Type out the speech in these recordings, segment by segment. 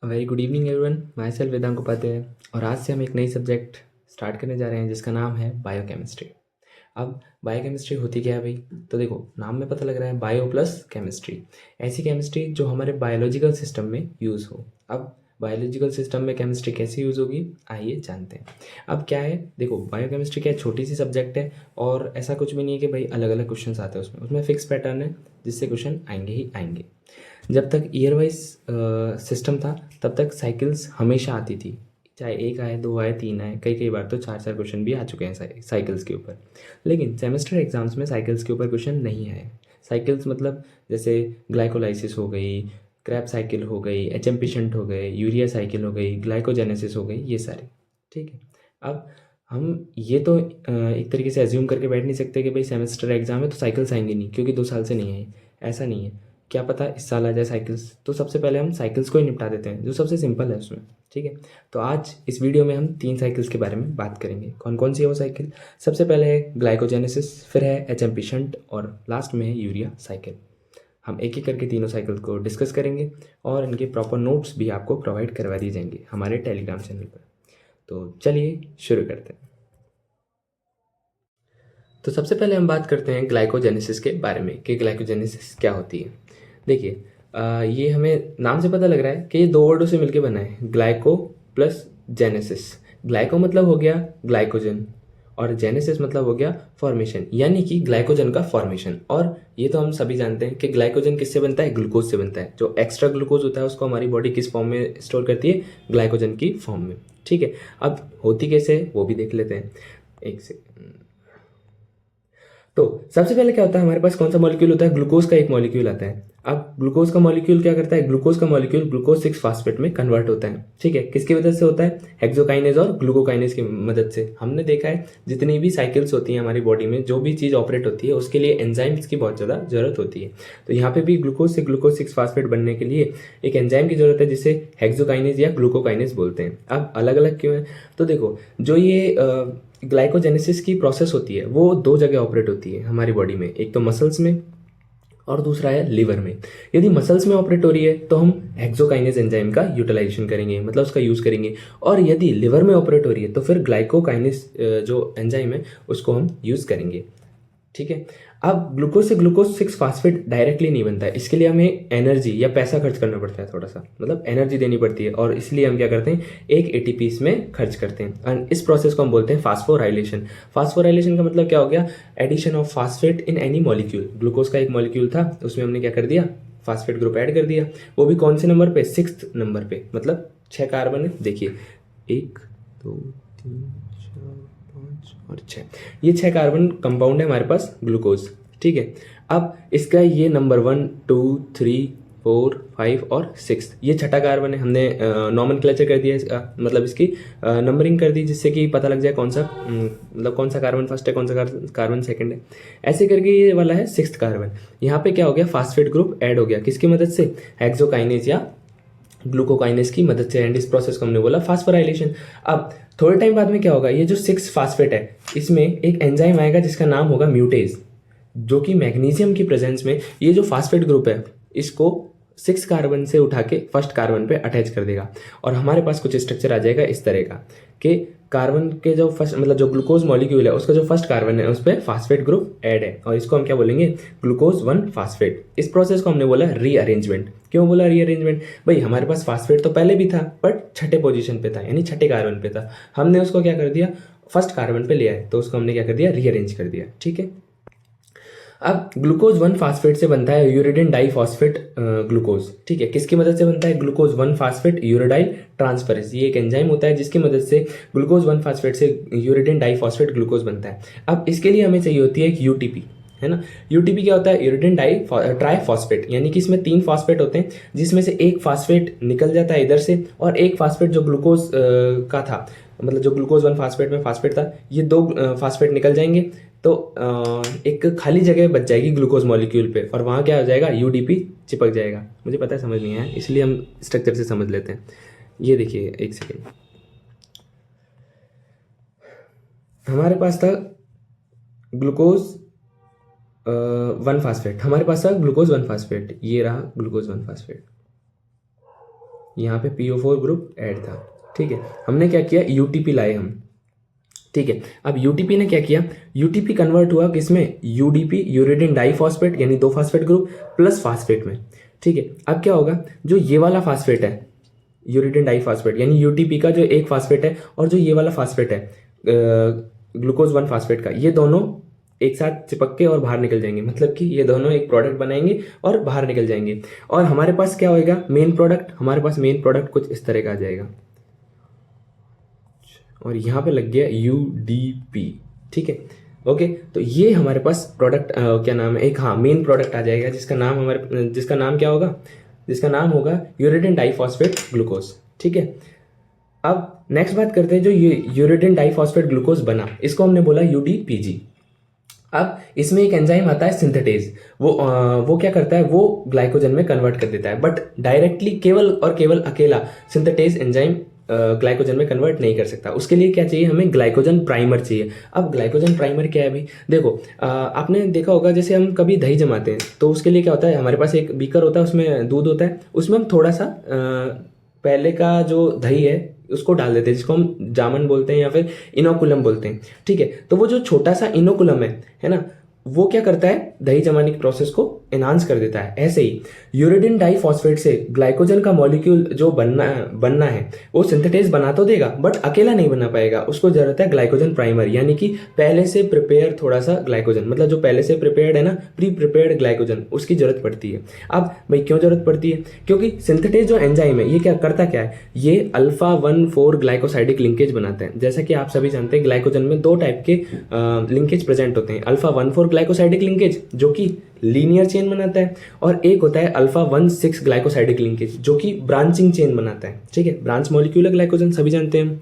Very good evening everyone. My self Vedang Upadhyay और आज से हम एक नई सब्जेक्ट स्टार्ट करने जा रहे हैं जिसका नाम है बायोकेमिस्ट्री। अब बायोकेमिस्ट्री होती क्या है भाई? तो देखो, नाम में पता लग रहा है बायो प्लस केमिस्ट्री, ऐसी केमिस्ट्री जो हमारे बायोलॉजिकल सिस्टम में यूज़ हो। अब बायोलॉजिकल सिस्टम में केमिस्ट्री कैसे यूज़ होगी, आइए जानते हैं। अब क्या है, देखो बायोकेमिस्ट्री क्या है, छोटी सी सब्जेक्ट है और ऐसा कुछ भी नहीं है कि भाई अलग अलग क्वेश्चन आते हैं उसमें उसमें फिक्स पैटर्न है जिससे क्वेश्चन आएंगे ही आएंगे। जब तक ईयर वाइज सिस्टम था तब तक साइकिल्स हमेशा आती थी, चाहे एक आए, दो आए, तीन आए, कई कई बार तो चार चार क्वेश्चन भी आ चुके हैं साइकिल्स के ऊपर। लेकिन सेमेस्टर एग्जाम्स में साइकिल्स के ऊपर क्वेश्चन नहीं आए। साइकिल्स मतलब जैसे ग्लाइकोलाइसिस हो गई, क्रैब साइकिल हो गई, एच एम्पिशेंट हो गए, यूरिया साइकिल हो गई, ग्लाइकोजेनेसिस हो गई, ये सारे। ठीक है। अब हम ये तो एक तरीके से एज्यूम करके बैठ नहीं सकते कि भाई सेमेस्टर एग्जाम है तो साइकिल्स आएंगे नहीं, क्योंकि 2 साल से नहीं आई। ऐसा नहीं है, क्या पता इस साल आ जाए साइकिल्स। तो सबसे पहले हम साइकिल्स को ही निपटा देते हैं जो सबसे सिंपल है उसमें। ठीक है। तो आज इस वीडियो में हम 3 साइकिल्स के बारे में बात करेंगे। कौन कौन सी है वो साइकिल? सबसे पहले है ग्लाइकोजेनेसिस, फिर है एच एम्पिशेंट और लास्ट में है यूरिया साइकिल। हम एक एक करके तीनों साइकिल को डिस्कस करेंगे और इनके प्रॉपर नोट्स भी आपको प्रोवाइड करवा दिए जाएंगे हमारे टेलीग्राम चैनल पर। तो चलिए शुरू करते हैं। तो सबसे पहले हम बात करते हैं ग्लाइकोजेनेसिस के बारे में कि ग्लाइकोजेनेसिस क्या होती है। देखिए, ये हमें नाम से पता लग रहा है कि ये दो वर्डों से मिलकर बना है, ग्लाइको प्लस जेनेसिस। ग्लाइको मतलब हो गया ग्लाइकोजन और जेनेसिस मतलब हो गया फॉर्मेशन, यानी कि ग्लाइकोजन का फॉर्मेशन। और ये तो हम सभी जानते हैं कि ग्लाइकोजन किससे बनता है, ग्लूकोज से बनता है। जो एक्स्ट्रा ग्लूकोज होता है उसको हमारी बॉडी किस फॉर्म में स्टोर करती है, ग्लाइकोजन की फॉर्म में। ठीक है। अब होती कैसे है वो भी देख लेते हैं, एक सेकेंड। तो सबसे पहले क्या होता है, हमारे पास कौन सा मॉलिक्यूल होता है, ग्लूकोज का एक मॉलिक्यूल आता है। अब ग्लूकोज का मॉलिक्यूल क्या करता है, ग्लूकोज का मॉलिक्यूल ग्लूकोज 6 फास्फेट में कन्वर्ट होता है। ठीक है। किसकी मदद से होता है, हेक्सोकाइनेज और ग्लूकोकाइनेज की मदद से। हमने देखा है जितनी भी साइकिल्स होती हैं हमारी बॉडी में, जो भी चीज़ ऑपरेट होती है उसके लिए एंजाइम्स की बहुत ज़्यादा जरूरत होती है। तो यहाँ पे भी ग्लूकोज से ग्लूकोज 6 फास्फेट बनने के लिए एक एंजाइम की जरूरत है जिसे हेक्सोकाइनेज या ग्लूकोकाइनेज बोलते हैं। अब अलग अलग क्यों है, तो देखो, जो ये ग्लाइकोजेनेसिस की प्रोसेस होती है वो दो जगह ऑपरेट होती है हमारी बॉडी में, एक तो मसल्स में और दूसरा है लिवर में। यदि मसल्स में ऑपरेट हो रही है तो हम हेक्सोकाइनेज एंजाइम का यूटिलाइजेशन करेंगे, मतलब उसका यूज़ करेंगे। और यदि लिवर में ऑपरेट हो रही है तो फिर ग्लाइकोकाइनेज जो एंजाइम है उसको हम यूज़ करेंगे। ठीक है। अब ग्लूकोज से ग्लूकोज 6 फास्फेट डायरेक्टली नहीं बनता है, इसके लिए हमें एनर्जी या पैसा खर्च करना पड़ता है, थोड़ा सा मतलब एनर्जी देनी पड़ती है। और इसलिए हम क्या करते हैं, एक एटीपी इसमें खर्च करते हैं एंड इस प्रोसेस को हम बोलते हैं फास्फोराइलेशन। फास्फोराइलेशन का मतलब क्या हो गया, addition of phosphate in any molecule. Glucose का एक मॉलिक्यूल था, उसमें हमने क्या कर दिया, फास्फेट ग्रुप ऐड कर दिया। वो भी कौन से नंबर पे, 6th नंबर पे, मतलब 6 कार्बन है। देखिए, 1 2 3 4 5 और 6, ये 6 कार्बन कंपाउंड है हमारे पास ग्लूकोज। ठीक है। अब इसका ये नंबर 1 2 3 4 5 और 6, ये छठा कार्बन है। हमने नॉमेनक्लेचर कर दिया इसका, मतलब इसकी नंबरिंग कर दी जिससे कि पता लग जाए कौन सा मतलब कौन सा कार्बन फर्स्ट है, कौन सा कार्बन सेकंड है। ऐसे करके ये वाला है 6th कार्बन। यहाँ पे क्या हो गया, फास्फेट ग्रुप ऐड हो गया, किसकी मदद से, हेक्सोकाइनेज या ग्लूकोकाइनेज की मदद से। एंड इस प्रोसेस को हमने बोला फास्फोराइलेशन। अब थोड़े टाइम बाद में क्या होगा, ये जो 6 फास्फेट है इसमें एक एंजाइम आएगा जिसका नाम होगा म्यूटेज, जो कि मैग्नीशियम की प्रेजेंस में ये जो फास्फेट ग्रुप है इसको 6 कार्बन से उठा के फर्स्ट कार्बन पे अटैच कर देगा। और हमारे पास कुछ स्ट्रक्चर आ जाएगा इस तरह का कि कार्बन के जो फर्स्ट मतलब जो ग्लूकोज मॉलिक्यूल है उसका जो फर्स्ट कार्बन है उस पर फास्फेट ग्रुप ऐड है और इसको हम क्या बोलेंगे, ग्लूकोज 1 फास्फेट। इस प्रोसेस को हमने बोला रीअरेंजमेंट। क्यों बोला रीअरेंजमेंट, भाई हमारे पास फास्फेट तो पहले भी था बट छठे पोजीशन पे था, यानी छठे कार्बन पे था। हमने उसको क्या कर दिया, फर्स्ट कार्बन पे ले आए, तो उसको हमने क्या कर दिया, रीअरेंज कर दिया। ठीक है। अब ग्लूकोज 1 फास्फेट से बनता है यूरिडिन डाइफॉस्फेट ग्लूकोज। ठीक है। किसकी मदद से बनता है, ग्लूकोज 1 फास्फेट यूरिडाइल ट्रांसफरेज। ये एक एंजाइम होता है जिसकी मदद से ग्लूकोज 1 फास्फेट से यूरिडिन डाइफॉस्फेट ग्लूकोज बनता है। अब इसके लिए हमें चाहिए होती है एक यूटीपी, है ना। यूटीपी क्या होता है, यूरिडिन ट्राइफॉस्फेट, यानी कि इसमें 3 फास्फेट होते हैं जिसमें से एक फास्फेट निकल जाता है इधर से और एक फास्फेट जो ग्लूकोज का था, मतलब जो ग्लूकोज 1 फास्फेट में फास्फेट था, ये 2 फास्फेट निकल जाएंगे। तो एक खाली जगह बच जाएगी ग्लूकोज मॉलिक्यूल पे और वहाँ क्या हो जाएगा, यूडीपी चिपक जाएगा। मुझे पता है समझ नहीं आया, इसलिए हम स्ट्रक्चर से समझ लेते हैं। ये देखिए, एक सेकेंड, हमारे पास था ग्लूकोज 1 फास्फेट, हमारे पास था ग्लूकोज 1 फास्फेट, ये रहा ग्लूकोज 1 फास्फेट, यहाँ पे PO4 ग्रुप ऐड था, ठीक है। हमने क्या किया, UTP लाए हम, ठीक है। अब UTP ने क्या किया, UTP कन्वर्ट हुआ किसमें, UDP यूरिडिन डाइफॉस्फेट यानी 2 फास्फेट ग्रुप प्लस फास्फेट में, ठीक है। अब क्या होगा, जो ये वाला फास्फेट है यूरिडिन डाइफॉस्फेट यानी UTP का जो एक फास्फेट है और जो ये वाला फास्फेट है ग्लूकोज 1 फास्फेट का, ये दोनों एक साथ चिपक के और बाहर निकल जाएंगे, मतलब कि ये दोनों एक प्रोडक्ट बनाएंगे और बाहर निकल जाएंगे। और हमारे पास क्या होएगा, मेन प्रोडक्ट, हमारे पास मेन प्रोडक्ट कुछ इस तरह का आ जाएगा और यहाँ पे लग गया UDP, ठीक है, ओके। तो ये हमारे पास प्रोडक्ट क्या नाम है, एक हाँ मेन प्रोडक्ट आ जाएगा जिसका नाम क्या होगा, जिसका नाम होगा यूरिडिन डाइफॉस्फेट ग्लूकोज, ठीक है। अब नेक्स्ट बात करते हैं, जो यूरिडिन डाइफॉस्फेट ग्लूकोज बना, इसको हमने बोला UDPG। अब इसमें एक एंजाइम आता है सिंथेटेज, वो क्या करता है, वो ग्लाइकोजन में कन्वर्ट कर देता है, बट डायरेक्टली केवल और केवल अकेला सिंथेटेज एंजाइम ग्लाइकोजन में कन्वर्ट नहीं कर सकता। उसके लिए क्या चाहिए, हमें ग्लाइकोजन प्राइमर चाहिए। अब ग्लाइकोजन प्राइमर क्या है भाई, देखो आपने देखा होगा, जैसे हम कभी दही जमाते हैं तो उसके लिए क्या होता है, हमारे पास एक बीकर होता है, उसमें दूध होता है, उसमें हम थोड़ा सा पहले का जो दही है उसको डाल देते हैं, जिसको हम जामन बोलते हैं या फिर इनोकुलम बोलते हैं, ठीक है। तो वो जो छोटा सा इनोकुलम है ना, वो क्या करता है, दही जमाने की प्रोसेस को एनहांस कर देता है। ऐसे ही यूरिडिन डाइफॉस्फेट से ग्लाइकोजन का मॉलिक्यूल जो बनना है वो सिंथेटेज बना तो देगा, बट अकेला नहीं बना पाएगा, उसको जरूरत है ग्लाइकोजन प्राइमर, यानी कि पहले से प्रिपेयर थोड़ा सा ग्लाइकोजन, मतलब जो पहले से प्रिपेयर्ड है ना, प्री प्रिपेयर्ड ग्लाइकोजन, उसकी जरूरत पड़ती है। अब भाई क्यों जरूरत पड़ती है, क्योंकि सिंथेटेज जो एंजाइम है ये क्या करता क्या है, ये अल्फा-1,4 ग्लाइकोसाइडिक लिंकेज बनाते हैं। जैसा कि आप सभी जानते हैं ग्लाइकोजन में 2 टाइप के लिंकेज प्रेजेंट होते हैं, अल्फा-1,4 ग्लाइकोसाइडिक लिंकेज जो कि लीनियर चेन बनाता है, और एक होता है अल्फा-1,6 ग्लाइकोसाइडिक लिंकेज जो कि ब्रांचिंग चेन बनाता है, ठीक है। ब्रांच मॉलिक्यूल ग्लाइकोजन सभी जानते हैं,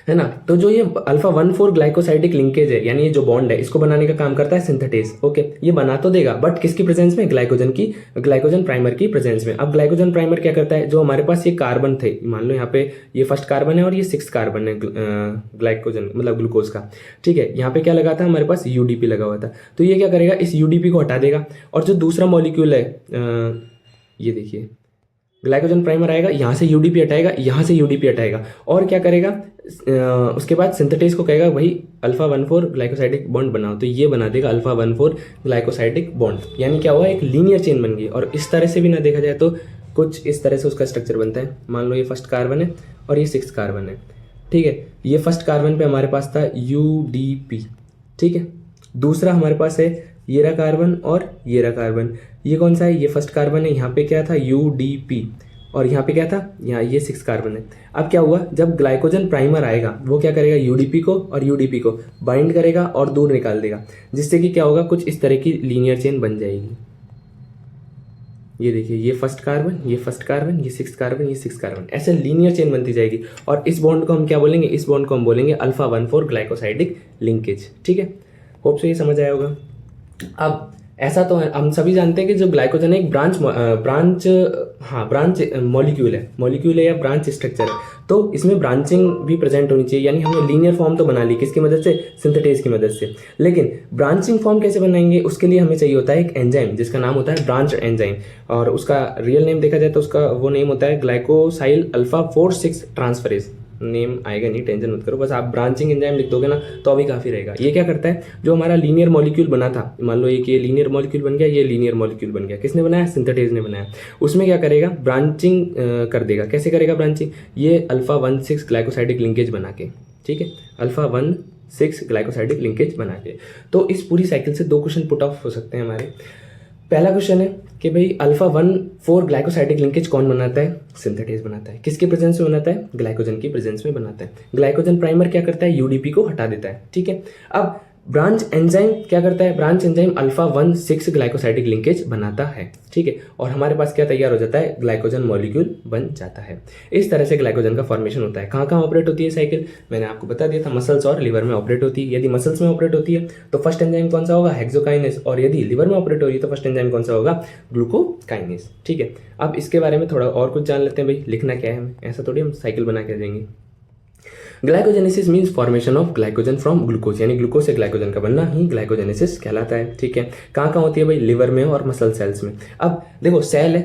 है ना। तो जो ये अल्फा-1,4 ग्लाइकोसाइडिक लिंकेज है, यानी ये जो बॉन्ड है, इसको बनाने का काम करता है सिंथेटेज, ओके। ये बना तो देगा, बट किसकी प्रेजेंस में, ग्लाइकोजन प्राइमर की प्रेजेंस में। अब ग्लाइकोजन प्राइमर क्या करता है, जो हमारे पास ये कार्बन थे, मान लो यहाँ पे ये फर्स्ट कार्बन है और ये 6th कार्बन है ग्लाइकोजन मतलब ग्लूकोज का, ठीक है। यहाँ पे क्या लगा था, हमारे पास UDP लगा हुआ था, तो ये क्या करेगा, इस UDP को हटा देगा, और जो दूसरा मॉलिक्यूल है ये देखिए ग्लाइकोजन प्राइमर आएगा, यहाँ से UDP हटाएगा, यहाँ से UDP हटाएगा, और क्या करेगा, उसके बाद सिंथेटेज को कहेगा भाई अल्फा-1,4 ग्लाइकोसाइडिक बॉन्ड बनाओ, तो ये बना देगा अल्फा-1,4 ग्लाइकोसाइडिक बॉन्ड, यानी क्या हुआ, एक लीनियर चेन बन गई। और इस तरह से भी ना देखा जाए तो कुछ इस तरह से उसका स्ट्रक्चर बनता है। मान लो ये फर्स्ट कार्बन है और ये 6th कार्बन है, ठीक है। ये फर्स्ट कार्बन पे हमारे पास था UDP, ठीक है। दूसरा हमारे पास है ये रहा कार्बन और ये रहा कार्बन, ये कौन सा है, ये फर्स्ट कार्बन है, यहाँ पे क्या था UDP, और यहाँ पे क्या था, यहाँ ये 6th कार्बन है। अब क्या हुआ, जब ग्लाइकोजन प्राइमर आएगा वो क्या करेगा, UDP को और UDP को बाइंड करेगा और दूर निकाल देगा, जिससे कि क्या होगा, कुछ इस तरह की लीनियर चेन बन जाएगी। ये देखिए, ये फर्स्ट कार्बन, ये फर्स्ट कार्बन, ये 6th कार्बन, ये 6th कार्बन, ऐसे लीनियर चेन बनती जाएगी। और इस बॉन्ड को हम क्या बोलेंगे, इस बॉन्ड को हम बोलेंगे अल्फा-1,4 ग्लाइकोसाइडिक लिंकेज, ठीक है। होप सो ये समझ आया होगा। अब ऐसा तो हम सभी जानते हैं कि जो ग्लाइकोजन एक ब्रांच मॉलिक्यूल है या ब्रांच स्ट्रक्चर है, तो इसमें ब्रांचिंग भी प्रेजेंट होनी चाहिए, यानी हमने लीनियर फॉर्म तो बना ली, किसकी मदद से, सिंथेटेज की मदद से। लेकिन ब्रांचिंग फॉर्म कैसे बनाएंगे, उसके लिए हमें चाहिए होता है एक एंजाइम जिसका नाम होता है ब्रांच एंजाइम, और उसका रियल नेम देखा जाए तो उसका वो नेम होता है ग्लाइकोसाइल अल्फा-4,6 ट्रांसफरेज। नेम आएगा नहीं, टेंशन मत करो, बस आप ब्रांचिंग एंजाइम लिख दोगे ना तो अभी काफ़ी रहेगा। ये क्या करता है, जो हमारा लीनियर मॉलिक्यूल बना था, मान लो ये लीनियर मॉलिक्यूल बन गया, ये लीनियर मॉलिक्यूल बन गया, किसने बनाया, सिंथेटेज ने बनाया। उसमें क्या करेगा, ब्रांचिंग कर देगा। कैसे करेगा ब्रांचिंग, ये अल्फा-1,6 ग्लाइकोसाइडिक लिंकेज बना के, ठीक है, अल्फा-1,6 ग्लाइकोसाइडिक लिंकेज बना के। तो इस पूरी साइकिल से 2 क्वेश्चन पुट ऑफ हो सकते हैं हमारे। पहला क्वेश्चन है कि भाई अल्फा-1,4 ग्लाइकोसाइडिक लिंकेज कौन बनाता है, सिंथेटेज बनाता है। किसके प्रेजेंस में बनाता है, ग्लाइकोजन की प्रेजेंस में बनाता है। ग्लाइकोजन प्राइमर क्या करता है, UDP को हटा देता है, ठीक है। अब ब्रांच एंजाइम क्या करता है, ब्रांच एंजाइम अल्फा-1,6 ग्लाइकोसाइडिक लिंकेज बनाता है, ठीक है, और हमारे पास क्या तैयार हो जाता है, ग्लाइकोजन मॉलिक्यूल बन जाता है। इस तरह से ग्लाइकोजन का फॉर्मेशन होता है। कहाँ कहाँ ऑपरेट होती है साइकिल, मैंने आपको बता दिया था, मसल्स और लिवर में ऑपरेट होती है। यदि मसल्स में ऑपरेट होती है तो फर्स्ट एंजाइम कौन सा होगा, हेक्सोकाइनेस, और यदि लिवर में ऑपरेट हो रही है तो फर्स्ट एंजाइम कौन सा होगा, ग्लूकोकाइनेस, ठीक है। अब इसके बारे में थोड़ा और कुछ जान लेते हैं भाई, लिखना क्या है हमें, ऐसा थोड़ी हम साइकिल बना के जाएंगे। Glycogenesis means formation of glycogen from glucose, यानी ग्लूकोज से ग्लाइकोजन का बनना ही ग्लाइकोजेनेसिस कहलाता है, ठीक है। कहाँ कहाँ होती है भाई, लिवर में और मसल सेल्स में। अब देखो सेल है,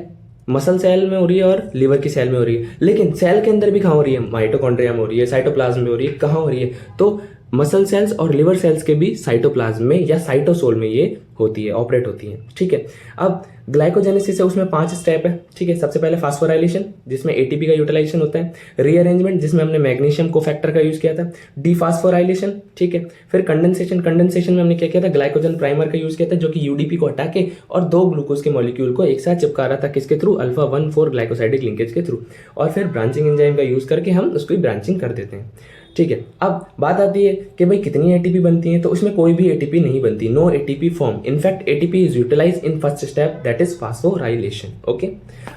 मसल सेल में हो रही है और लिवर की सेल में हो रही है, लेकिन सेल के अंदर भी कहाँ हो रही है, माइटोकॉन्ड्रिया में हो रही है, साइटोप्लाज्म में हो रही है, कहाँ हो रही है, तो मसल सेल्स और लिवर सेल्स के भी साइटोप्लाज्म में या साइटोसोल में ये होती है, ऑपरेट होती है। ठीक है, अब ग्लाइकोजेनेसिस है, उसमें 5 स्टेप है। ठीक है, सबसे पहले फास्फोराइलेशन जिसमें एटीपी का यूटिलाइजेशन होता है, रीअरेंजमेंट जिसमें हमने मैग्नीशियम कोफैक्टर का यूज किया था, डीफास्फोराइलेशन, ठीक है, फिर कंडेंसेशन, कंडेंसेशन में हमने क्या किया था, ग्लाइकोजन प्राइमर का यूज किया था जो कि यूडीपी को हटा के और 2 ग्लूकोज के मॉलिक्यूल को एक साथ चिपका रहा था, किसके थ्रू, अल्फा 1,4 ग्लाइकोसाइडिक लिंकेज के थ्रू, और फिर ब्रांचिंग एंजाइम का यूज करके हम उसकी ब्रांचिंग कर देते हैं। ठीक है, अब बात आती है कि भाई कितनी एटीपी बनती है, तो उसमें कोई भी एटीपी नहीं बनती, no ATP form. In fact ATP is utilise in first step, that is phosphorylation. Okay,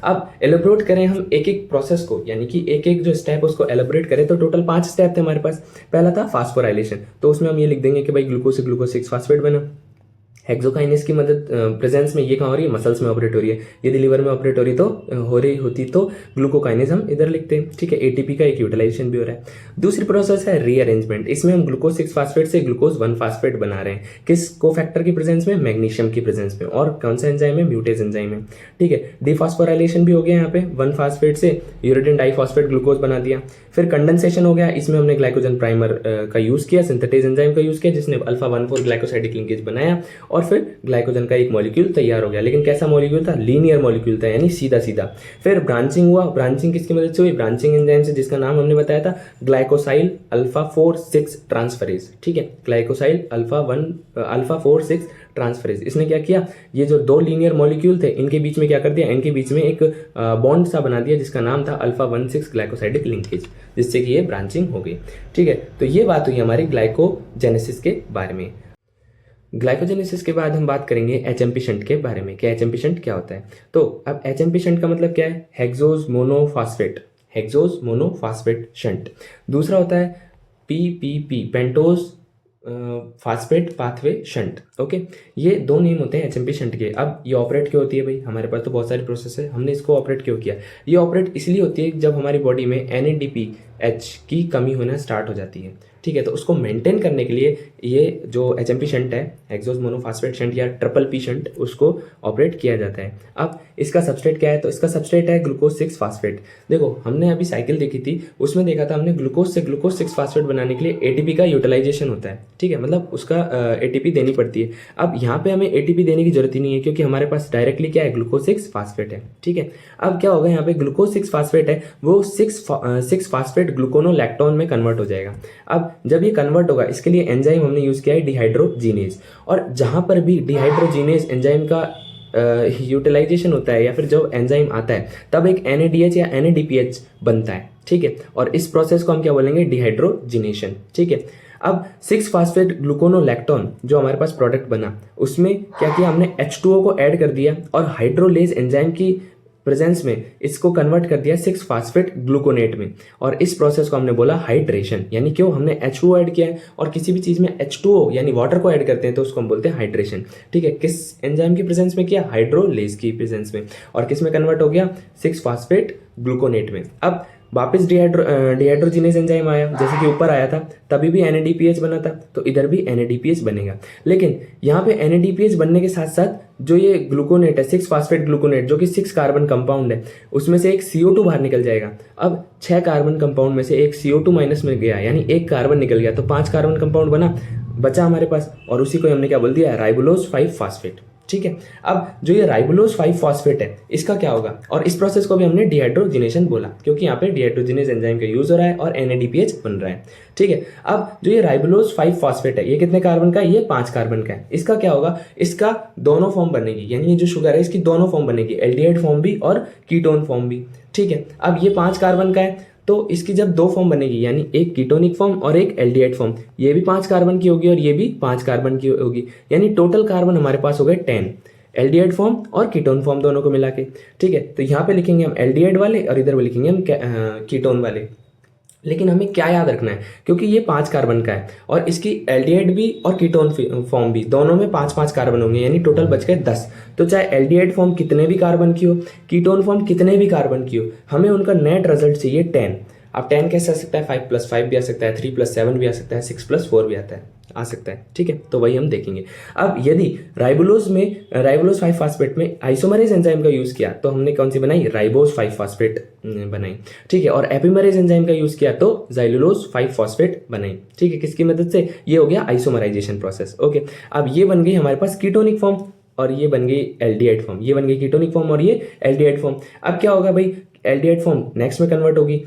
अब एलोबरेट करें हम एक एक प्रोसेस को, यानी कि एक एक जो स्टेप उसको एलोबरेट करें, तो टोटल 5 स्टेप थे हमारे पास। पहला था फास्फोराइलेशन, तो उसमें हम ये लिख देंगे कि भाई ग्लूकोज से ग्लूकोज 6 फास्फेट बना। हेक्सोकाइनेस की मदद प्रेजेंस में ये कहाँ हो रही है, मसल्स में ऑपरेट हो रही है। यदि लिवर में ऑपरेट हो रही होती तो ग्लूकोकाइनेस हम इधर लिखते हैं। ठीक है, एटीपी का एक यूटिलाइजेशन भी हो रहा है। दूसरी प्रोसेस है रीअरेंजमेंट, इसमें हम ग्लूकोज 6 फास्फेट से ग्लूकोज 1 फास्फेट बना रहे हैं, किस कोफैक्टर की प्रेजेंस में, मैग्नीशियम की प्रेजेंस में, और कौन सा एंजाइम है, म्यूटेज एंजाइम है। ठीक है, डिफॉस्फोराइलेशन भी हो गया, यहाँ पे 1 फास्फेट से यूरेडिन डाइफॉस्फेट ग्लूकोज बना दिया। फिर कंडेंसेशन हो गया, इसमें हमने ग्लाइकोजन प्राइमर का यूज किया, सिंथेटेज एंजाइम का यूज किया जिसने अल्फा 1,4 ग्लाइकोसाइडिक लिंकेज बनाया, और फिर ग्लाइकोजन का एक मॉलिक्यूल तैयार हो गया। लेकिन कैसा मॉलिक्यूल था, लीनियर मॉलिक्यूल था, यानी सीधा सीधा। फिर ब्रांचिंग हुआ, ब्रांचिंग किसकी मदद से हुई, ब्रांचिंग एंजाइम से, जिसका नाम हमने बताया था ग्लाइकोसाइल अल्फा 4,6 ट्रांसफरेज। ठीक है, ग्लाइकोसाइल अल्फा 4,6 ट्रांसफरेज। इसने क्या किया, ये जो 2 लीनियर मॉलिक्यूल थे इनके बीच में क्या कर दिया, इनके बीच में एक बॉन्ड सा बना दिया जिसका नाम था अल्फा 1,6 ग्लाइकोसाइडिक लिंकेज, जिससे कि ये ब्रांचिंग हो गई। ठीक है, तो ये बात हुई हमारी ग्लाइकोजेनेसिस के बारे में। ग्लाइकोजेनेसिस के बाद हम बात करेंगे एचएमपी शंट के बारे में कि एचएमपी शंट क्या होता है। तो अब एचएमपी शंट का मतलब क्या है, हेक्सोज मोनोफास्फेट शंट। दूसरा होता है PPP, pentose phosphate pathway shunt. Okay, ये 2 नेम होते हैं एचएमपी शंट के। अब ये ऑपरेट क्यों होती है भाई, हमारे पास तो बहुत सारी प्रोसेस है, हमने इसको ऑपरेट क्यों किया। ये ऑपरेट इसलिए होती है जब हमारी बॉडी में NADPH की कमी होना स्टार्ट हो जाती है। ठीक है, तो उसको मेंटेन करने के लिए ये जो एचएमपी शंट है, हेक्सोज मोनोफास्फेट शंट या ट्रिपल पी शंट, उसको ऑपरेट किया जाता है। अब इसका सबस्ट्रेट क्या है, तो इसका सबस्ट्रेट है ग्लूकोज 6 फास्फेट। देखो, हमने अभी साइकिल देखी थी, उसमें देखा था हमने ग्लूकोज से ग्लूकोज 6 फास्फेट बनाने के लिए एटीपी का यूटिलाइजेशन होता है। ठीक है, मतलब उसका एटीपी देनी पड़ती है। अब यहाँ पे हमें एटीपी देने की जरूरत ही नहीं है, क्योंकि हमारे पास डायरेक्टली क्या है, ग्लूकोज 6 फास्फेट है। ठीक है, अब क्या होगा, यहाँ पे ग्लूकोज 6 फास्फेट है, वो 6 फास्फेट ग्लूकोनोलैक्टोन में कन्वर्ट हो जाएगा। अब जब ये कन्वर्ट होगा, इसके लिए एंजाइम हमने यूज किया है डिहाइड्रोजीनेज, और जहां पर भी डिहाइड्रोजीनेज एंजाइम का यूटिलाइजेशन होता है या फिर जब एंजाइम आता है, तब एक NADH या NADPH बनता है। ठीक है, और इस प्रोसेस को हम क्या बोलेंगे, डिहाइड्रोजिनेशन। ठीक है, अब 6 फास्फेट ग्लूकोनोलैक्टोन जो हमारे पास प्रोडक्ट बना, उसमें क्या किया हमने, H2O को ऐड कर दिया और हाइड्रोलेज एंजाइम की प्रेजेंस में इसको कन्वर्ट कर दिया 6 फास्फेट ग्लूकोनेट में, और इस प्रोसेस को हमने बोला हाइड्रेशन। यानी क्यों, हमने H2O ऐड किया है, और किसी भी चीज में H2O यानी वाटर को ऐड करते हैं तो उसको हम बोलते हैं हाइड्रेशन। ठीक है, किस एंजाइम की प्रेजेंस में किया, हाइड्रोलेज की प्रेजेंस में, और किस में कन्वर्ट हो गया, 6 फास्फेट ग्लूकोनेट में। अब वापस डिहाइड्रोजिनेज एंजाइम आया, जैसे कि ऊपर आया था, तभी भी NADPH बना था, तो इधर भी NADPH बनेगा। लेकिन यहाँ पे NADPH बनने के साथ साथ जो ये ग्लूकोनेट है, 6 फास्फेट ग्लूकोनेट, जो कि 6 कार्बन कंपाउंड है, उसमें से एक CO2 बाहर निकल जाएगा। अब 6 कार्बन कंपाउंड में से एक CO2 माइनस में गया, यानी एक कार्बन निकल गया, तो 5 कार्बन कंपाउंड बचा हमारे पास, और उसी को हमने क्या बोल दिया, राइबोलोज 5 फास्फेट। ठीक है, अब जो ये राइबोलोज 5 फास्फेट है, इसका क्या होगा, और इस प्रोसेस को भी हमने डिहाइड्रोजिनेशन बोला, क्योंकि यहाँ पे डिहाइड्रोजिनेज एंजाइम का यूज हो रहा है और NADPH बन रहा है। ठीक है, अब जो ये राइबोलोज 5 फास्फेट है, ये कितने कार्बन का है, ये 5 कार्बन का है। इसका क्या होगा, इसका दोनों फॉर्म बनेगी, यानी ये जो शुगर है इसकी दोनों फॉर्म बनेगी, एल्डिहाइड फॉर्म भी और कीटोन फॉर्म भी। ठीक है, अब ये 5 कार्बन का है, तो इसकी जब 2 फॉर्म बनेगी, यानी एक कीटोनिक फॉर्म और एक एल्डिहाइड फॉर्म, ये भी 5 कार्बन की होगी और ये भी 5 कार्बन की होगी, यानी टोटल कार्बन हमारे पास हो गए 10, एल्डिहाइड फॉर्म और कीटोन फॉर्म दोनों को मिला के। ठीक है, तो यहाँ पे लिखेंगे हम एल्डिहाइड वाले और इधर लिखेंगे हम कीटोन वाले। लेकिन हमें क्या याद रखना है, क्योंकि ये 5 कार्बन का है और इसकी एल्डिहाइड भी और कीटोन फॉर्म भी, दोनों में 5-5 कार्बन होंगे, यानी टोटल बच गए 10। तो चाहे एल्डिहाइड फॉर्म कितने भी कार्बन की हो, कीटोन फॉर्म कितने भी कार्बन की हो, हमें उनका नेट रिजल्ट चाहिए 10। अब 10 कैसे आ सकता है, 5 + 5 भी आ सकता है, 3 + 7 भी आ सकता है, 6 + 4 भी आता है। आ सकता है, ठीक है, तो वही हम देखेंगे। अब यदि राइबोलोज 5 फास्फेट में आइसोमरेज एंजाइम का यूज किया तो हमने कौन सी बनाई, राइबोज 5 फास्फेट बनाई, ठीक है, और एपिमरेज एंजाइम का यूज किया तो जाइलुलोज 5 फॉस्फेट बनाई, ठीक है, किसकी मदद से, ये हो गया आइसोमराइजेशन प्रोसेस। ओके, अब ये बन गई हमारे पास कीटोनिक फॉर्म और ये बन गई एल्डिहाइड फॉर्म, ये बन गई कीटोनिक फॉर्म और ये एल्डिहाइड फॉर्म। अब क्या होगा भाई, एल्डिहाइड फॉर्म नेक्स्ट में कन्वर्ट होगी,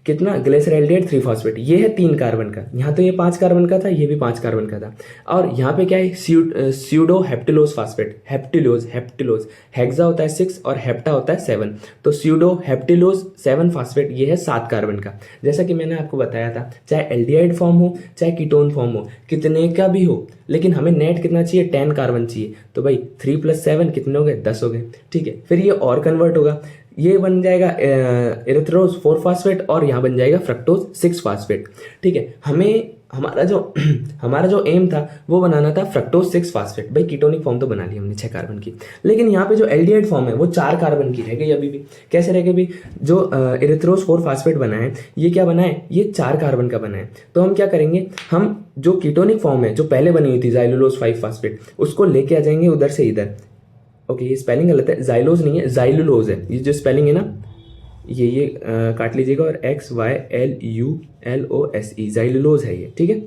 कितना, ग्लिसरॉल्डिहाइड 3 फॉस्फेट, ये है 3 कार्बन का, यहाँ तो ये 5 कार्बन का था, ये भी 5 कार्बन का था, और यहाँ पे क्या है, स्यूडो हेप्टिलोज फास्फेट, हेप्टिलोज हेक्सा होता है 6 और हेप्टा होता है 7, तो स्यूडो हेप्टिलोज 7 फास्फेट ये है 7 कार्बन का। जैसा कि मैंने आपको बताया था, चाहे एल्डिहाइड फॉर्म हो चाहे कीटोन फॉर्म हो, कितने का भी हो, लेकिन हमें नेट कितना चाहिए, 10 कार्बन चाहिए, तो भाई 3 + 7 कितने हो गए, 10 हो गए, ठीक है। फिर ये और कन्वर्ट होगा, ये बन जाएगा एरिथ्रोज 4 फास्फेट और यहाँ बन जाएगा फ्रक्टोज 6 फास्फेट, ठीक है। हमें हमारा जो एम था वो बनाना था फ्रक्टोज 6 फास्फेट। भाई कीटोनिक फॉर्म तो बना ली हमने 6 कार्बन की, लेकिन यहाँ पे जो एल्डिहाइड फॉर्म है वो 4 कार्बन की रह गई अभी भी। कैसे रह गई भी, जो एरिथ्रोज 4 फास्फेट बना है ये क्या बना है, ये 4 कार्बन का बना है। तो हम क्या करेंगे, हम जो कीटोनिक फॉर्म है जो पहले बनी हुई थी जाइलुलोज 5 फास्फेट, उसको लेके आ जाएंगे उधर से इधर। ओके, ये स्पेलिंग गलत है, जाइलोज नहीं है, जाइलुलोज है, ये जो स्पेलिंग है ना, ये काट लीजिएगा, और XYLULOSE जाइलुलोज है ये, ठीक है।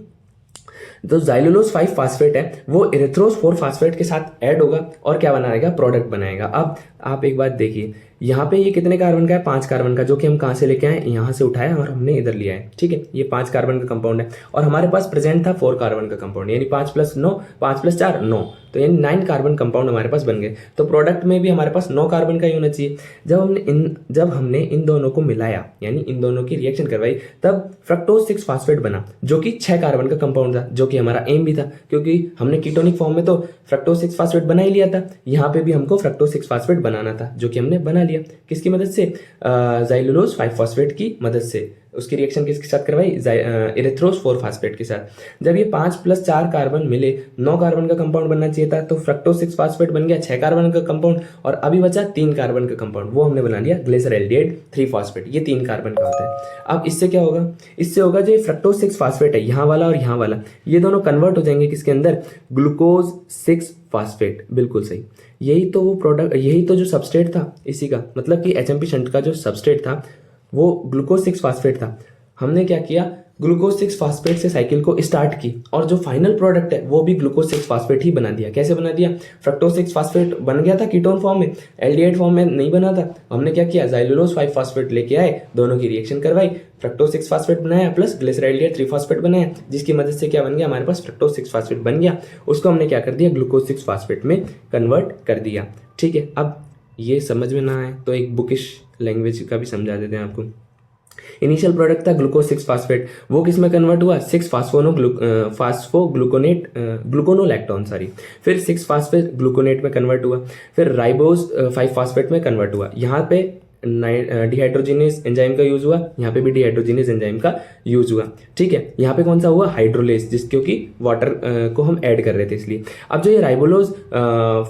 तो जाइलुलोज 5 फास्फेट है वो एरिथ्रोज 4 फास्फेट के साथ ऐड होगा और क्या बनाएगा, प्रोडक्ट बनाएगा। अब आप एक बात देखिए, यहाँ पे ये कितने कार्बन का है, 5 कार्बन का, जो कि हम कहाँ से लेके आए, यहाँ से उठाया और हमने इधर लिया है, ठीक है। ये 5 कार्बन का कंपाउंड है और हमारे पास प्रेजेंट था 4 कार्बन का कंपाउंड, यानी 5 + 9, 5 + 4 9, तो यानी 9 कार्बन कंपाउंड हमारे पास बन गए। तो प्रोडक्ट में भी हमारे पास 9 कार्बन का ही होना चाहिए। जब हमने इन दोनों को मिलाया, यानी इन दोनों की रिएक्शन करवाई, तब फ्रक्टोज 6 फास्फेट बना, जो कि 6 कार्बन का कंपाउंड था, जो कि हमारा एम भी था, क्योंकि हमने कीटोनिक फॉर्म में तो फ्रक्टोज 6 फास्फेट बना ही लिया था, यहाँ पे भी हमको फ्रक्टोज 6 फास्फेट बनाना था, जो कि हमने बना लिया। किसकी मदद से, जाइलुलोज 5 फास्फेट की मदद से। उसकी रिएक्शन किसके साथ करवाई, एरिथ्रोज 4 फास्फेट के साथ। जब ये 5 + 4 कार्बन मिले, 9 कार्बन का कंपाउंड बनना चाहिए था, तो फ्रक्टोज 6 फास्फेट बन गया 6 कार्बन का कंपाउंड, और अभी बचा 3 कार्बन का कंपाउंड, वो हमने बना लिया ग्लिसरॉल्डिहाइड 3 फास्फेट, ये 3 कार्बन का होता है। अब इससे क्या होगा, इससे होगा जो फ्रक्टोज 6 फास्फेट है, यहाँ वाला और यहाँ वाला, ये दोनों कन्वर्ट हो जाएंगे किसके अंदर, ग्लूकोज 6 फास्फेट। बिल्कुल सही, यही तो वो प्रोडक्ट, यही तो जो सबस्ट्रेट था इसी का, मतलब कि एचएमपी शंट का जो सबस्ट्रेट था वो ग्लूकोज 6 फास्फेट था। हमने क्या किया, ग्लूकोज 6 फास्फेट से साइकिल को स्टार्ट की, और जो फाइनल प्रोडक्ट है वो भी ग्लूकोज 6 फास्फेट ही बना दिया। कैसे बना दिया, फ्रक्टोज 6 फास्फेट बन गया था कीटोन फॉर्म में, एल्डिहाइड फॉर्म में नहीं बना था। हमने क्या किया, जाइलुलोज 5 फास्फेट लेके आए, दोनों की रिएक्शन करवाई, फ्रक्टोज 6 फास्फेट बनाया प्लस ग्लिसरॉल्डिहाइड 3 फास्फेट बनाया, जिसकी मदद से क्या बन गया, हमारे पास फ्रक्टोज 6 फास्फेट बन गया। उसको हमने क्या कर दिया, ग्लूकोज 6 फास्फेट में कन्वर्ट कर दिया, ठीक है। अब ये समझ में ना आए तो एक बुकिश लैंग्वेज का भी समझा देते हैं आपको। इनिशियल प्रोडक्ट था ग्लूकोज 6 फास्फेट, वो किस में कन्वर्ट हुआ, 6 फास्फोग्लूकोनेट ग्लूकोनोलैक्टोन सॉरी, फिर 6 फास्फेट ग्लूकोनेट में कन्वर्ट हुआ, फिर राइबोज 5 फास्फेट में कन्वर्ट हुआ। यहाँ पे डिहाइड्रोजिनेज एंजाइम का यूज हुआ, यहाँ पे भी डिहाइड्रोजिनेज एंजाइम का यूज हुआ, ठीक है। यहाँ पे कौन सा हुआ, हाइड्रोलेज, जिस क्योंकि वाटर को हम ऐड कर रहे थे इसलिए। अब जो ये राइबोलोज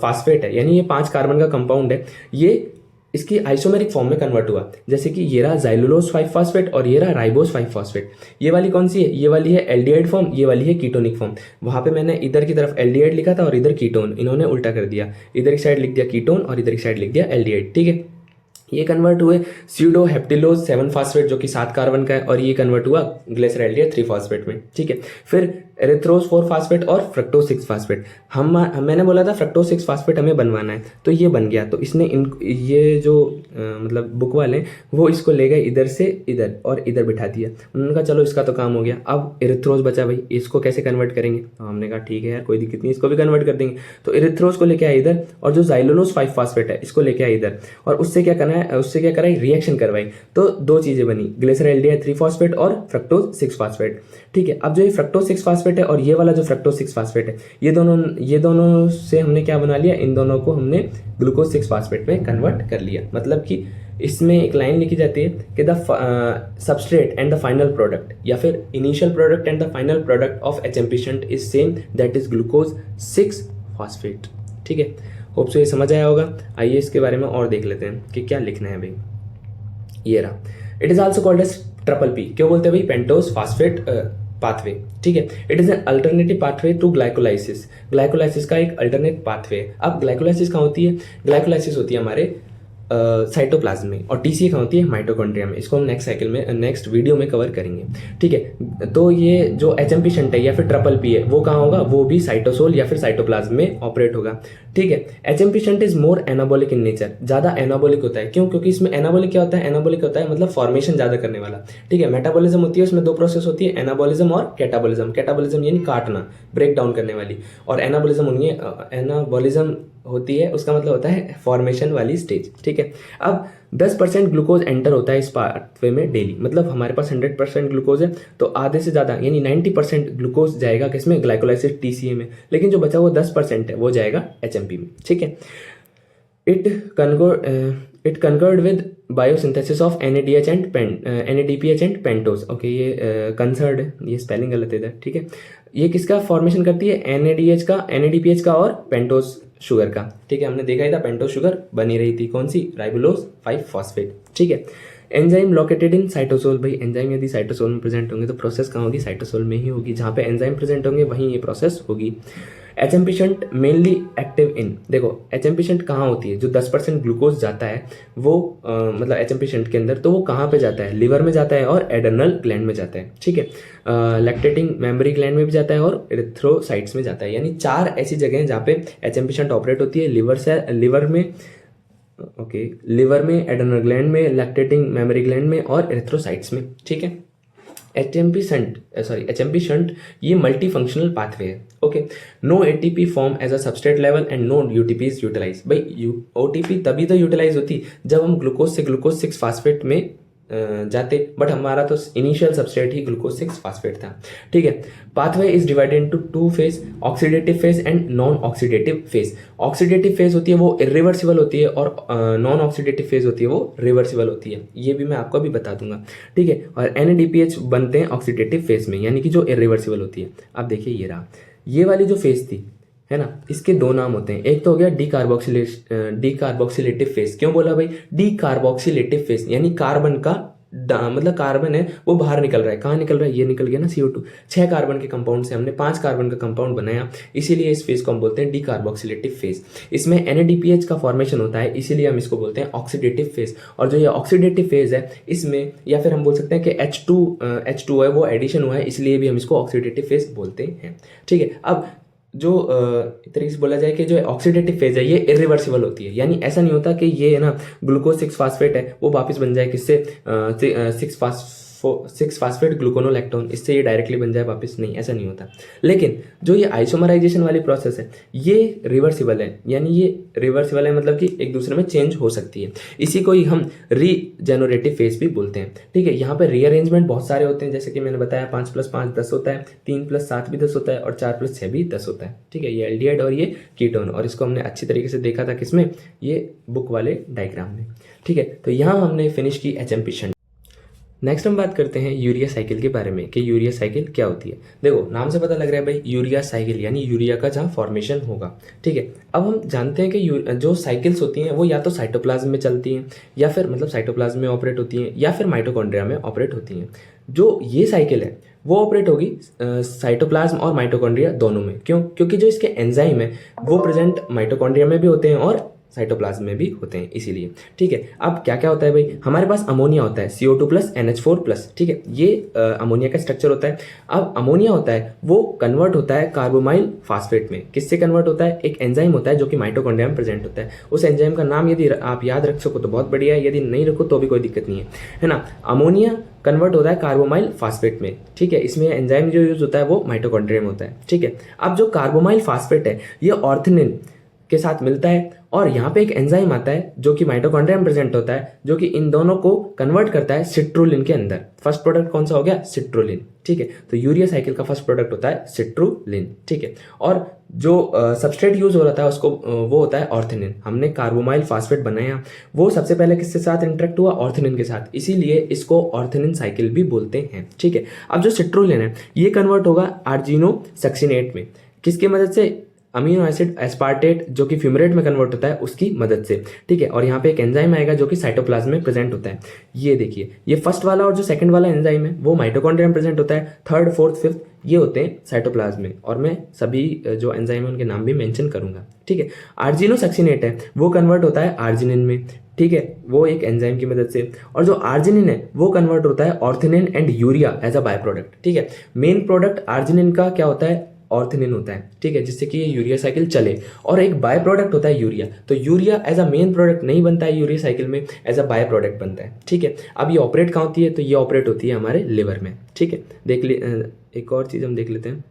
फास्फेट है, यानी ये 5 कार्बन का कंपाउंड है, ये इसकी आइसोमेरिक फॉर्म में कन्वर्ट हुआ, जैसे कि ये रहा जाइलुलोज 5 फास्फेट और ये रहा राइबोज 5 फास्फेट। ये वाली कौन सी है, ये वाली है एल्डिहाइड फॉर्म, ये वाली है कीटोनिक फॉर्म। वहां पे मैंने इधर की तरफ एल्डिहाइड लिखा था और इधर कीटोन, इन्होंने उल्टा कर दिया, इधर की साइड लिख दिया कीटोन और इधर की साइड लिख दिया एल्डिहाइड, ठीक है। ये कन्वर्ट हुए स्यूडो हेप्टिलोज 7 फास्फेट, जो कि 7 कार्बन का है, और ये कन्वर्ट हुआ ग्लिसरॉल्डिहाइड 3 फास्फेट में, ठीक है। फिर एरिथ्रोज 4 फास्फेट और फ्रक्टोज 6 फास्फेट, मैंने बोला था फ्रक्टोज 6 फास्फेट हमें बनवाना है, तो ये बन गया। तो इसने ये जो मतलब बुक वाले वो इसको ले गए इधर से इधर और इधर बिठा दिया। उन्होंने कहा चलो इसका तो काम हो गया, अब एरिथ्रोज बचा भाई, इसको कैसे कन्वर्ट करेंगे। तो हमने कहा ठीक है यार कोई दिक्कत नहीं, इसको भी कन्वर्ट कर देंगे। तो एरिथ्रोज को लेके आए इधर, और जो जाइलुलोज 5 फास्फेट है इसको लेके आए इधर, और उससे क्या करना है, उससे क्या कराई, रिएक्शन करवाई। तो 2 चीजें बनी, ग्लिसरॉल्डिहाइड 3 फास्फेट और फ्रक्टोज 6 फास्फेट, ठीक है। अब जो ये फ्रक्टोज 6 फास्फेट है और ये वाला जो फ्रक्टोज 6 फास्फेट है, ये दोनों से हमने क्या बना लिया, इन दोनों को हमने ग्लूकोज 6 फास्फेट में कन्वर्ट कर लिया। मतलब कि इसमें एक लाइन लिखी जाती है कि the substrate and the final product, या फिर initial product and the final product of HMP shunt is same, that is glucose 6 phosphate, ठीक है। होप सो ये समझ आया होगा। आइए इसके बारे में और देख लेते हैं कि क्या लिखना है भाई। ये रहा, it is also called as triple P. क्यों बोलते हैं भाई, पेंटोज फास्फेट पाथवे, ठीक है। It is an alternative pathway to glycolysis. Glycolysis का एक अल्टरनेट पाथवे है। अब ग्लाइकोलाइसिस कहाँ होती है? ग्लाइकोलाइसिस होती है हमारे साइटोप्लाज्म में, और टीसीए कहाँ होती है? माइटोकॉन्ड्रिया में। इसको हम नेक्स्ट वीडियो में कवर करेंगे, ठीक है। तो ये जो एचएमपी शंट है या फिर ट्रिपल पी है, वो कहाँ होगा? वो भी साइटोसोल या फिर साइटोप्लाज्म में ऑपरेट होगा, ठीक है। HMP shunt is more anabolic in nature, ज्यादा एनाबॉलिक होता है। क्यों? क्योंकि इसमें एनाबॉलिक क्या होता है? एनाबॉलिक होता है मतलब फॉर्मेशन ज्यादा करने वाला, ठीक है। मेटाबॉलिज्म होती है, उसमें दो प्रोसेस होती है, एनाबॉलिज्म और कैटाबॉलिज्म। कैटाबॉलिज्म यानी काटना, ब्रेक डाउन करने वाली, और एनाबॉलिज्म होती है, उसका मतलब होता है फॉर्मेशन वाली स्टेज, ठीक है। अब 10% ग्लूकोज एंटर होता है इस पाथवे में डेली, मतलब हमारे पास 100% ग्लूकोज है, तो आधे से ज़्यादा यानी 90% ग्लूकोज जाएगा किसमें? ग्लाइकोलाइसिस टीसीए में, लेकिन जो बचा वो 10% है वो जाएगा एचएमपी में, ठीक है। It conquered with biosynthesis of NADH and NADPH and pentose. Okay, ये कंसर्ड है, ये स्पेलिंग गलत है इधर, ठीक है। ये किसका फॉर्मेशन करती है? NADH का, NADPH का और पेंटोज शुगर का, ठीक है। हमने देखा ही था पेंटोज शुगर बनी रही थी, कौन सी? राइबोलोज 5 फॉस्फेट, ठीक है। Enzyme located in cytosol. भाई एंजाइम यदि साइटोसोल में प्रेजेंट होंगे तो प्रोसेस कहाँ होगी? साइटोसोल में ही होगी। जहाँ पे एंजाइम प्रेजेंट होंगे वहीं ये प्रोसेस होगी। HMP shunt mainly active in, देखो एचएमपी शंट कहाँ होती है? जो 10% ग्लूकोज जाता है वो मतलब एचएमपी शंट के अंदर, तो वो कहाँ पे जाता है? लिवर में जाता है और एड्रेनल ग्लैंड में जाता है, ठीक है। लैक्टेटिंग मेमोरी ग्लैंड में भी जाता है और एरिथ्रोसाइट्स में जाता है। यानी 4 ऐसी जगह हैं जहाँ पे एचएमपी शंट ऑपरेट होती है। लिवर में, एड्रेनल ग्लैंड में, लैक्टेटिंग मेमोरी ग्लैंड में और एरिथ्रोसाइट्स में, ठीक है। एचएमपी शंट ये मल्टी फंक्शनल पाथवे है, okay. No ATP form as a substrate level and no UTP is utilise. भाई ओटीपी तभी तो यूटिलाइज होती जब हम ग्लूकोज से ग्लूकोज 6 फास्फेट में जाते, बट हमारा तो इनिशियल सबस्ट्रेट ही ग्लूकोज 6 फास्फेट था, ठीक है। Pathway is divided into 2 phase, oxidative phase and non oxidative phase. Oxidative phase होती है वो इरिवर्सिबल होती है, और नॉन ऑक्सीडेटिव फेज होती है वो रिवर्सिबल होती है। ये भी मैं आपको अभी बता दूंगा, ठीक है। और NADPH बनते हैं ऑक्सीडेटिव फेज में, यानी कि जो इरिवर्सिबल होती है। अब देखिए ये रहा, ये वाली जो फेज थी, है ना, इसके 2 नाम होते हैं। एक तो हो गया डीकार्बोक्सिलेटिव फेज। क्यों बोला भाई डीकार्बोक्सिलेटिव फेज? यानी कार्बन का मतलब कार्बन है वो बाहर निकल रहा है। कहाँ निकल रहा है? ये निकल गया ना CO2। 6 कार्बन के कंपाउंड से हमने 5 कार्बन का कंपाउंड बनाया, इसीलिए इस फेज को हम बोलते हैं डीकार्बोक्सिलेटिव फेज। इसमें NADPH का फॉर्मेशन होता है, इसीलिए हम इसको बोलते हैं ऑक्सीडेटिव फेज। और जो ये ऑक्सीडेटिव फेज है, इसमें या फिर हम बोल सकते हैं कि H2 है वो एडिशन हुआ है, इसलिए भी हम इसको ऑक्सीडेटिव फेज बोलते हैं, ठीक है। अब जो तरीके से बोला जाए कि जो ऑक्सीडेटिव फेज है ये इरिवर्सिबल होती है, यानी ऐसा नहीं होता कि ये है ना ग्लूकोज 6 फास्फेट है वो वापस बन जाए किससे? 6 फास्फेट ग्लूकोनोलैक्टोन, इससे ये डायरेक्टली बन जाए वापस, नहीं, ऐसा नहीं होता। लेकिन जो ये आइसोमराइजेशन वाली प्रोसेस है ये रिवर्सिबल है, यानी ये रिवर्सिबल है मतलब कि एक दूसरे में चेंज हो सकती है। इसी को ही हम रीजेनरेटिव फेज भी बोलते हैं, ठीक है। यहाँ पे रीअरेंजमेंट बहुत सारे होते हैं, जैसे कि मैंने बताया 5 + 5 10 होता है, 3 + 7 भी 10 होता है, और 4 + 6 भी 10 होता है, ठीक है। ये एल्डिहाइड और ये कीटोन, और इसको हमने अच्छी तरीके से देखा था किसमें? ये बुक वाले डायग्राम में, ठीक है। तो यहाँ हमने फिनिश की एचएमपी शंट। नेक्स्ट हम बात करते हैं यूरिया साइकिल के बारे में कि यूरिया साइकिल क्या होती है। देखो नाम से पता लग रहा है भाई यूरिया साइकिल, यानी यूरिया का जहाँ फॉर्मेशन होगा, ठीक है। अब हम जानते हैं कि जो साइकिल्स होती हैं वो या तो साइटोप्लाज्म में चलती हैं, या फिर मतलब साइटोप्लाज्म में ऑपरेट होती हैं, या फिर माइटोकॉन्ड्रिया में ऑपरेट होती हैं। जो ये साइकिल है वो ऑपरेट होगी साइटोप्लाज्म और माइटोकॉन्ड्रिया दोनों में। क्यों? क्योंकि जो इसके एंजाइम है वो प्रेजेंट माइटोकॉन्ड्रिया में भी होते हैं और साइटोप्लाज्म में भी होते हैं, इसीलिए, ठीक है। अब क्या क्या होता है भाई? हमारे पास अमोनिया होता है CO2+ NH4+, ठीक है। ये अमोनिया का स्ट्रक्चर होता है। अब अमोनिया होता है वो कन्वर्ट होता है कार्बोमाइल फास्फेट में। किससे कन्वर्ट होता है? एक एंजाइम होता है जो कि माइटोकॉन्ड्रिया में प्रेजेंट होता है। उस एंजाइम का नाम यदि आप याद रख सको तो बहुत बढ़िया है, यदि नहीं रखो तो भी कोई दिक्कत नहीं है ना। अमोनिया कन्वर्ट होता है कार्बोमाइल फास्फेट में, ठीक है। इसमें एंजाइम जो यूज होता है वो माइटोकॉन्ड्रिया में होता है, ठीक है। अब जो कार्बोमाइल फास्फेट है ये ऑर्थनिन के साथ मिलता है, और यहाँ पे एक एंजाइम आता है जो कि माइटोकॉन्ड्रिया में प्रेजेंट होता है, जो कि इन दोनों को कन्वर्ट करता है सिट्रुलिन के अंदर। फर्स्ट प्रोडक्ट कौन सा हो गया? सिट्रुलिन, ठीक है। तो यूरिया साइकिल का फर्स्ट प्रोडक्ट होता है सिट्रुलिन, ठीक है। और जो सबस्ट्रेट यूज हो रहा था उसको वो होता है ऑर्थनिन। हमने कार्बोमाइल फास्फेट बनाया, वो सबसे पहले किसके साथ इंटरेक्ट हुआ? ऑर्थनिन के साथ, इसीलिए इसको ऑर्थनिन साइकिल भी बोलते हैं, ठीक है। अब जो सिट्रुलिन है ये कन्वर्ट होगा आर्जिनो सक्सिनेट में। किसकी मदद से? अमीनो एसिड एस्पार्टेट जो कि फ्यूमरेट में कन्वर्ट होता है उसकी मदद से, ठीक है। और यहाँ पे एक एंजाइम आएगा जो कि साइटोप्लाज्म में प्रेजेंट होता है। ये देखिए, ये फर्स्ट वाला और जो सेकंड वाला एंजाइम है वो माइटोकॉन्ड्रिया में प्रेजेंट होता है, थर्ड फोर्थ फिफ्थ ये होते हैं साइटोप्लाज्म में, और मैं सभी जो एंजाइम है उनके नाम भी मेंशन करूंगा, ठीक है। आर्जिनोसक्सिनेट है वो कन्वर्ट होता है आर्जिनिन में, ठीक है, वो एक एंजाइम की मदद से। और जो आर्जिनिन है वो कन्वर्ट होता है ornithine and urea as a by product, ठीक है। मेन प्रोडक्ट आर्जिनिन का क्या होता है, ऑर्थनिन होता है, ठीक है, जिससे कि ये यूरिया साइकिल चले, और एक बाय प्रोडक्ट होता है यूरिया। तो urea as a main product नहीं बनता है यूरिया साइकिल में, एज अ बाय प्रोडक्ट बनता है, ठीक है। अब ये ऑपरेट कहाँ होती है, तो ये ऑपरेट होती है हमारे लिवर में, ठीक है। एक और चीज़ हम देख लेते हैं,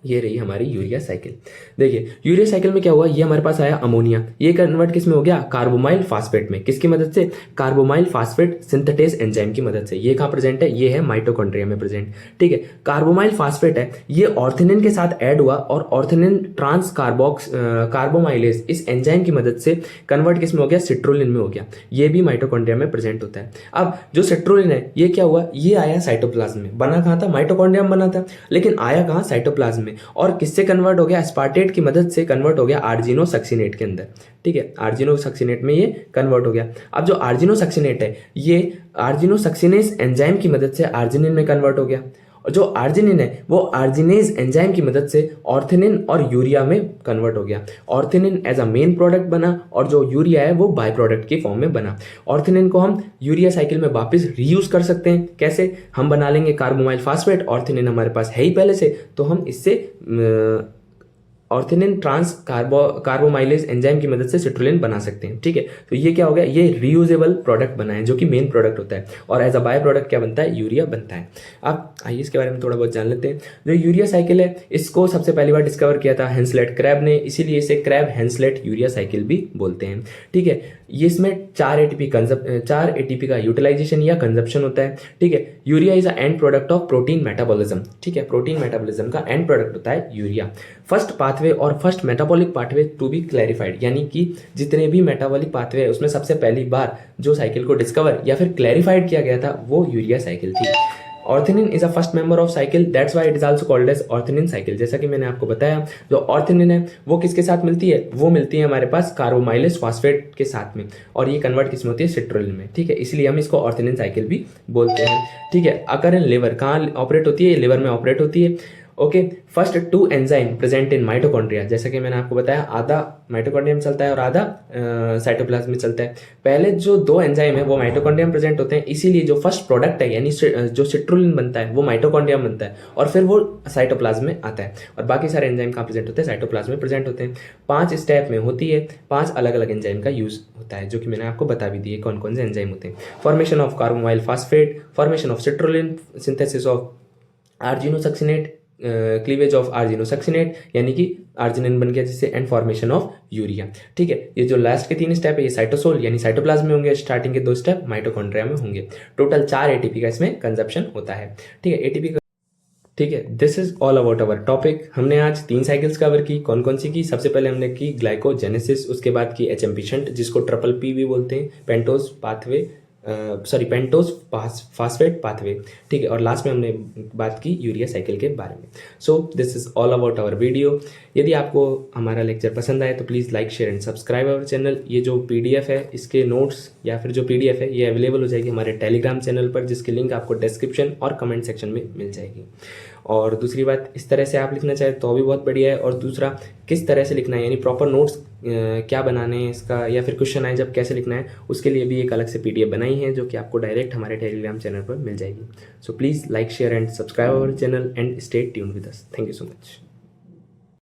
ये रही हमारी यूरिया साइकिल। देखिए यूरिया साइकिल में क्या हुआ, ये हमारे पास आया अमोनिया, ये कन्वर्ट किस में हो गया, कार्बोमाइल फास्फेट में। किसकी मदद से, कार्बोमाइल फास्फेट सिंथेटेज एंजाइम की मदद से। ये कहाँ प्रेजेंट है, ये है माइटोकॉन्ड्रिया में प्रेजेंट, ठीक है। कार्बोमाइल फास्फेट है, ये ऑर्थनिन के साथ ऐड हुआ और ऑर्थनिन ट्रांस कार्बोमाइलेज इस एंजाइम की मदद से कन्वर्ट किस में हो गया, सिट्रोलिन में हो गया। ये भी माइटोकॉन्ड्रिया में प्रेजेंट होता है। अब जो सिट्रोलिन है ये क्या हुआ, ये आया साइटोप्लाज्म में, बना कहाँ था, माइटोकॉन्ड्रिया में बना था, लेकिन आया कहाँ, साइटोप्लाज्म में। और किससे कन्वर्ट हो गया, एस्पार्टेट की मदद से कन्वर्ट हो गया आर्जिनोसक्सिनेट के अंदर, ठीक है। आर्जिनोसक्सिनेट में ये कन्वर्ट हो गया। अब जो आर्जिनोसक्सिनेट है ये आर्जिनोसक्सिनेज एंजाइम की मदद से आर्जिनिन में कन्वर्ट हो गया, और जो आर्जिनिन है वो आर्जिनेज एंजाइम की मदद से ऑर्थनिन और यूरिया में कन्वर्ट हो गया। ऑर्थनिन एज अ मेन प्रोडक्ट बना और जो यूरिया है वो बाय प्रोडक्ट की फॉर्म में बना। ऑर्थनिन को हम यूरिया साइकिल में वापस रीयूज कर सकते हैं, कैसे, हम बना लेंगे कार्बोमाइल फास्फेट, ऑर्थनिन हमारे पास है ही पहले से, तो हम इससे ऑर्थनिन ट्रांस कार्बोमाइलेज एंजाइम की मदद से सिट्रोलिन बना सकते हैं, ठीक है। तो ये क्या हो गया, ये रीयूजेबल प्रोडक्ट बना है जो कि मेन प्रोडक्ट होता है, और एज अ बाय प्रोडक्ट क्या बनता है, यूरिया बनता है। अब आइए इसके बारे में थोड़ा बहुत जान लेते हैं। जो यूरिया साइकिल है इसको सबसे पहली बार डिस्कवर किया था हेंसलेट क्रैब ने, इसीलिए इसे क्रैब हेंसलेट यूरिया साइकिल भी बोलते हैं, ठीक है। ये इसमें 4 एटीपी का यूटिलाइजेशन या कंजप्शन होता है, ठीक है। Urea is a end product of protein metabolism, ठीक है। प्रोटीन मेटाबॉलिज्म का एंड प्रोडक्ट होता है यूरिया। फर्स्ट पाथवे और first metabolic pathway to be clarified, यानी कि जितने भी मेटाबॉलिक पाथवे है उसमें सबसे पहली बार जो साइकिल को डिस्कवर या फिर क्लैरिफाइड किया गया था वो यूरिया साइकिल थी। Ornithine is a first member of cycle, that's why it is also called as ornithine cycle. जैसा कि मैंने आपको बताया, जो ऑर्थनिन है वो किसके साथ मिलती है, वो मिलती है हमारे पास कार्बोमाइलेज फास्फेट के साथ में, और ये कन्वर्ट किसमें होती है, सिट्रोलिन में, ठीक है। इसलिए हम इसको ऑर्थनिन साइकिल भी बोलते हैं, ठीक है। अकर इन लिवर, कहाँ ऑपरेट होती है, लिवर में ऑपरेट होती है, okay. First 2 enzyme present in mitochondria, जैसा कि मैंने आपको बताया आधा माइटोकॉन्ड्रिया में चलता है और आधा साइटोप्लाज्म में चलता है। पहले जो 2 एंजाइम है वो माइटोकॉन्ड्रिया में प्रेजेंट होते हैं, इसीलिए जो फर्स्ट प्रोडक्ट है यानी जो सिट्रोलिन बनता है वो माइटोकॉन्ड्रिया में बनता है और फिर वो साइटोप्लाज्म में आता है, और बाकी सारे एंजाइम कहाँ प्रेजेंट होते हैं, साइटोप्लाज्म में प्रेजेंट होते हैं। 5 स्टेप में होती है, 5 अलग अलग एंजाइम का यूज होता है, जो कि मैंने आपको बता भी दिए कौन कौन से एंजाइम होते हैं। Formation of carbamoyl phosphate, formation of citrulline, synthesis of argininosuccinate, cleavage of argininosuccinate यानी कि आर्जिनिन बन गया जिससे, एंड फॉर्मेशन ऑफ यूरिया, ठीक है। ये जो लास्ट के 3 स्टेप है ये साइटोसोल यानी साइटोप्लाज्म में होंगे, स्टार्टिंग के 2 स्टेप माइटोकॉन्ड्रिया में होंगे। टोटल 4 एटीपी का इसमें कंजप्शन होता है, ठीक है। एटीपी का, ठीक है। This is all about our topic. हमने आज 3 साइकिल्स कवर की। कौन कौन सी की, सबसे पहले हमने की ग्लाइकोजेनेसिस, उसके बाद की एचएमपी शंट जिसको ट्रिपल पी भी बोलते हैं, pentose pathway, pentose phosphate pathway, ठीक है। और लास्ट में हमने बात की यूरिया साइकिल के बारे में। So this is all about our video. यदि आपको हमारा लेक्चर पसंद आए तो please like share and subscribe our channel. ये जो पीडीएफ है इसके नोट्स या फिर जो पीडीएफ है ये अवेलेबल हो जाएगी हमारे टेलीग्राम चैनल पर, जिसकी लिंक आपको डिस्क्रिप्शन और कमेंट सेक्शन में मिल जाएगी। और दूसरी बात, इस तरह से आप लिखना चाहें तो भी बहुत बढ़िया है। और दूसरा, किस तरह से लिखना है यानी प्रॉपर नोट्स क्या बनाने हैं इसका, या फिर क्वेश्चन आए जब कैसे लिखना है, उसके लिए भी एक अलग से पीडीएफ बनाई है जो कि आपको डायरेक्ट हमारे टेलीग्राम चैनल पर मिल जाएगी। So please like share and subscribe our channel and stay tuned with us. Thank you so much.